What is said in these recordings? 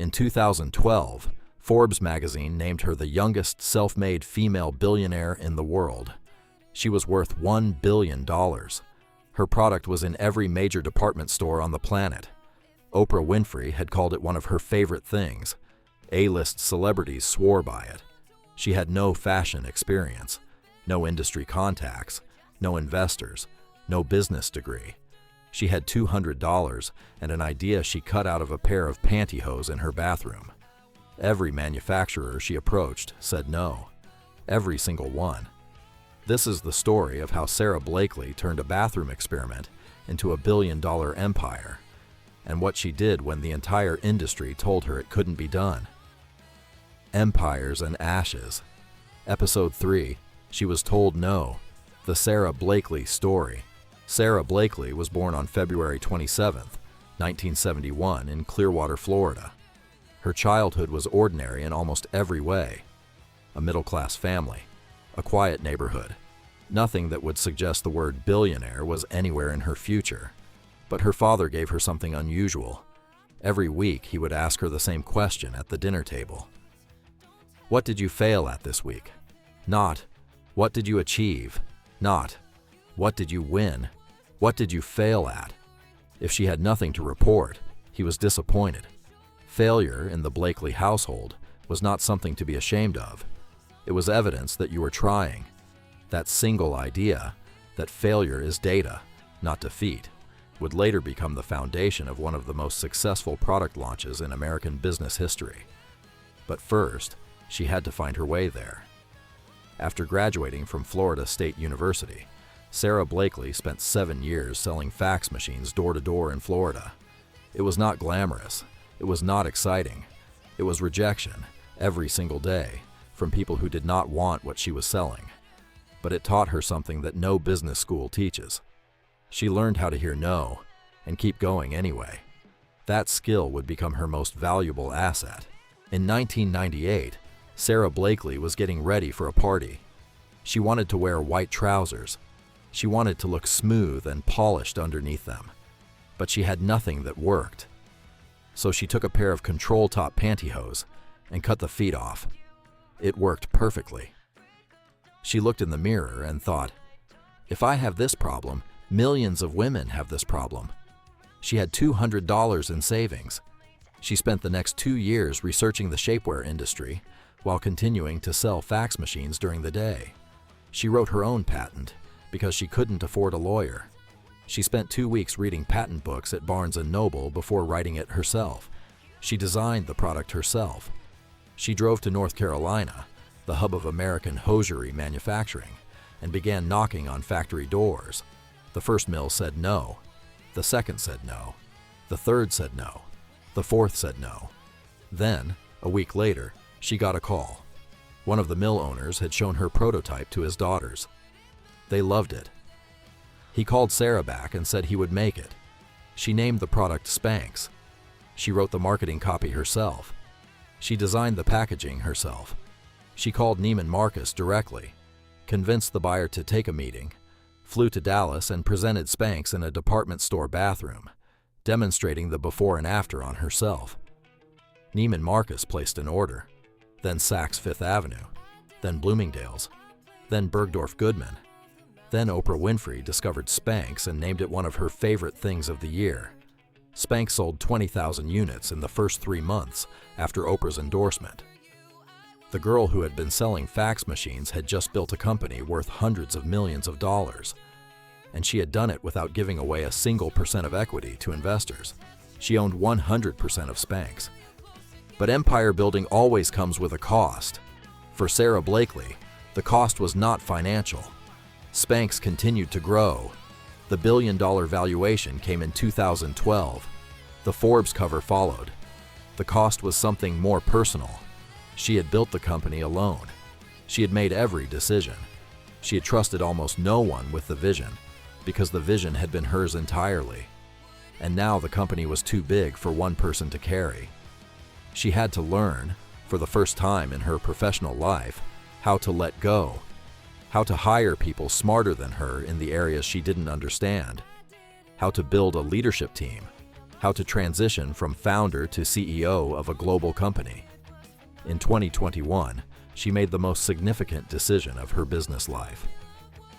In 2012, Forbes magazine named her the youngest self-made female billionaire in the world. She was worth $1 billion. Her product was in every major department store on the planet. Oprah Winfrey had called it one of her favorite things. A-list celebrities swore by it. She had no fashion experience, no industry contacts, no investors, no business degree. She had $200 and an idea she cut out of a pair of pantyhose in her bathroom. Every manufacturer she approached said no. Every single one. This is the story of how Sara Blakely turned a bathroom experiment into a billion-dollar empire, and what she did when the entire industry told her it couldn't be done. Empires and Ashes. Episode 3, She Was Told No. The Sara Blakely Story. Sara Blakely was born on February 27, 1971, in Clearwater, Florida. Her childhood was ordinary in almost every way. A middle-class family, a quiet neighborhood. Nothing that would suggest the word billionaire was anywhere in her future. But her father gave her something unusual. Every week he would ask her the same question at the dinner table. What did you fail at this week? Not, what did you achieve? Not, what did you win? What did you fail at? If she had nothing to report, he was disappointed. Failure in the Blakely household was not something to be ashamed of. It was evidence that you were trying. That single idea, that failure is data, not defeat, would later become the foundation of one of the most successful product launches in American business history. But first, she had to find her way there. After graduating from Florida State University, Sara Blakely spent 7 years selling fax machines door-to-door in Florida. It was not glamorous. It was not exciting. It was rejection, every single day, from people who did not want what she was selling. But it taught her something that no business school teaches. She learned how to hear no and keep going anyway. That skill would become her most valuable asset. In 1998, Sara Blakely was getting ready for a party. She wanted to wear white trousers. She wanted to look smooth and polished underneath them. But she had nothing that worked. So she took a pair of control-top pantyhose and cut the feet off. It worked perfectly. She looked in the mirror and thought, if I have this problem, millions of women have this problem. She had $200 in savings. She spent the next 2 years researching the shapewear industry while continuing to sell fax machines during the day. She wrote her own patent because she couldn't afford a lawyer. She spent 2 weeks reading patent books at Barnes & Noble before writing it herself. She designed the product herself. She drove to North Carolina, the hub of American hosiery manufacturing, and began knocking on factory doors. The first mill said no. The second said no. The third said no. The fourth said no. Then, a week later, she got a call. One of the mill owners had shown her prototype to his daughters. They loved it. He called Sara back and said he would make it. She named the product Spanx. She wrote the marketing copy herself. She designed the packaging herself. She called Neiman Marcus directly, convinced the buyer to take a meeting, flew to Dallas and presented Spanx in a department store bathroom, demonstrating the before and after on herself. Neiman Marcus placed an order, then Saks Fifth Avenue, then Bloomingdale's, then Bergdorf Goodman. Then Oprah Winfrey discovered Spanx and named it one of her favorite things of the year. Spanx sold 20,000 units in the first 3 months after Oprah's endorsement. The girl who had been selling fax machines had just built a company worth hundreds of millions of dollars, and she had done it without giving away a single percent of equity to investors. She owned 100% of Spanx. But empire building always comes with a cost. For Sara Blakely, the cost was not financial. Spanx continued to grow. The billion-dollar valuation came in 2012. The Forbes cover followed. The cost was something more personal. She had built the company alone. She had made every decision. She had trusted almost no one with the vision, because the vision had been hers entirely. And now the company was too big for one person to carry. She had to learn, for the first time in her professional life, how to let go, how to hire people smarter than her in the areas she didn't understand, how to build a leadership team, how to transition from founder to CEO of a global company. In 2021, she made the most significant decision of her business life.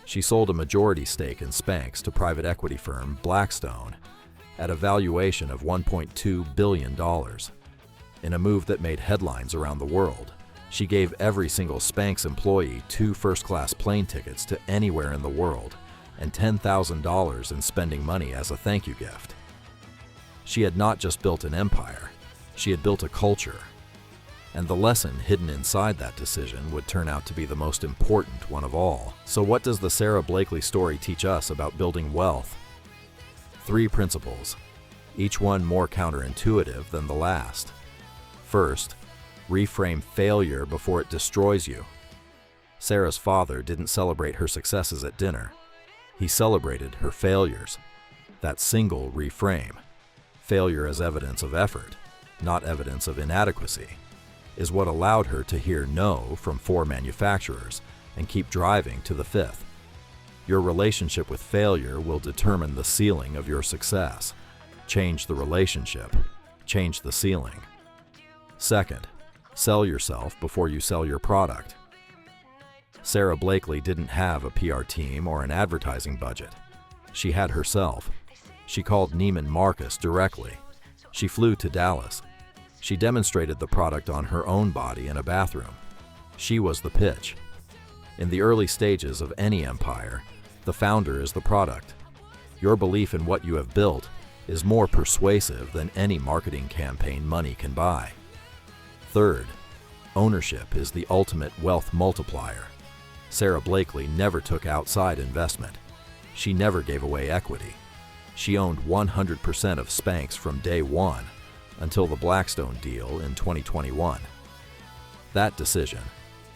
She sold a majority stake in Spanx to private equity firm Blackstone at a valuation of $1.2 billion. In a move that made headlines around the world, she gave every single Spanx employee 2 first-class plane tickets to anywhere in the world and $10,000 in spending money as a thank you gift. She had not just built an empire, she had built a culture. And the lesson hidden inside that decision would turn out to be the most important one of all. So what does the Sara Blakely story teach us about building wealth? 3 principles, each one more counterintuitive than the last. First, reframe failure before it destroys you. Sara's father didn't celebrate her successes at dinner. He celebrated her failures. That single reframe, failure as evidence of effort, not evidence of inadequacy, is what allowed her to hear no from 4 manufacturers and keep driving to the 5th. Your relationship with failure will determine the ceiling of your success. Change the relationship, change the ceiling. Second, sell yourself before you sell your product. Sara Blakely didn't have a PR team or an advertising budget. She had herself. She called Neiman Marcus directly. She flew to Dallas. She demonstrated the product on her own body in a bathroom. She was the pitch. In the early stages of any empire, the founder is the product. Your belief in what you have built is more persuasive than any marketing campaign money can buy. Third, ownership is the ultimate wealth multiplier. Sara Blakely never took outside investment. She never gave away equity. She owned 100% of Spanx from day one until the Blackstone deal in 2021. That decision,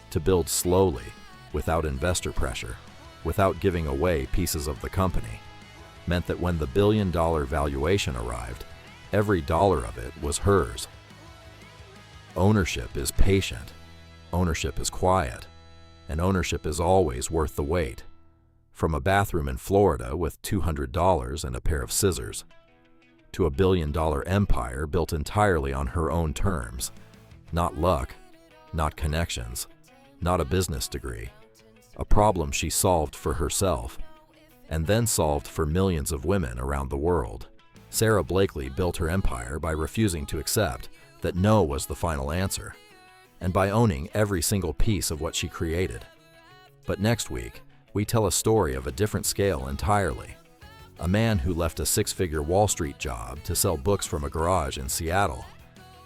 to build slowly, without investor pressure, without giving away pieces of the company, meant that when the billion-dollar valuation arrived, every dollar of it was hers. Ownership is patient, ownership is quiet, and ownership is always worth the wait. From a bathroom in Florida with $200 and a pair of scissors, to a billion-dollar empire built entirely on her own terms. Not luck, not connections, not a business degree. A problem she solved for herself, and then solved for millions of women around the world. Sara Blakely built her empire by refusing to accept that no was the final answer, and by owning every single piece of what she created. But next week, we tell a story of a different scale entirely. A man who left a 6-figure Wall Street job to sell books from a garage in Seattle.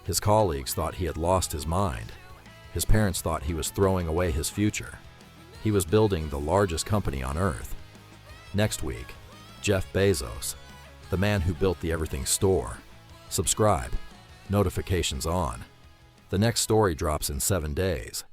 His colleagues thought he had lost his mind. His parents thought he was throwing away his future. He was building the largest company on earth. Next week, Jeff Bezos, the man who built the everything store. Subscribe, notifications on. The next story drops in 7 days.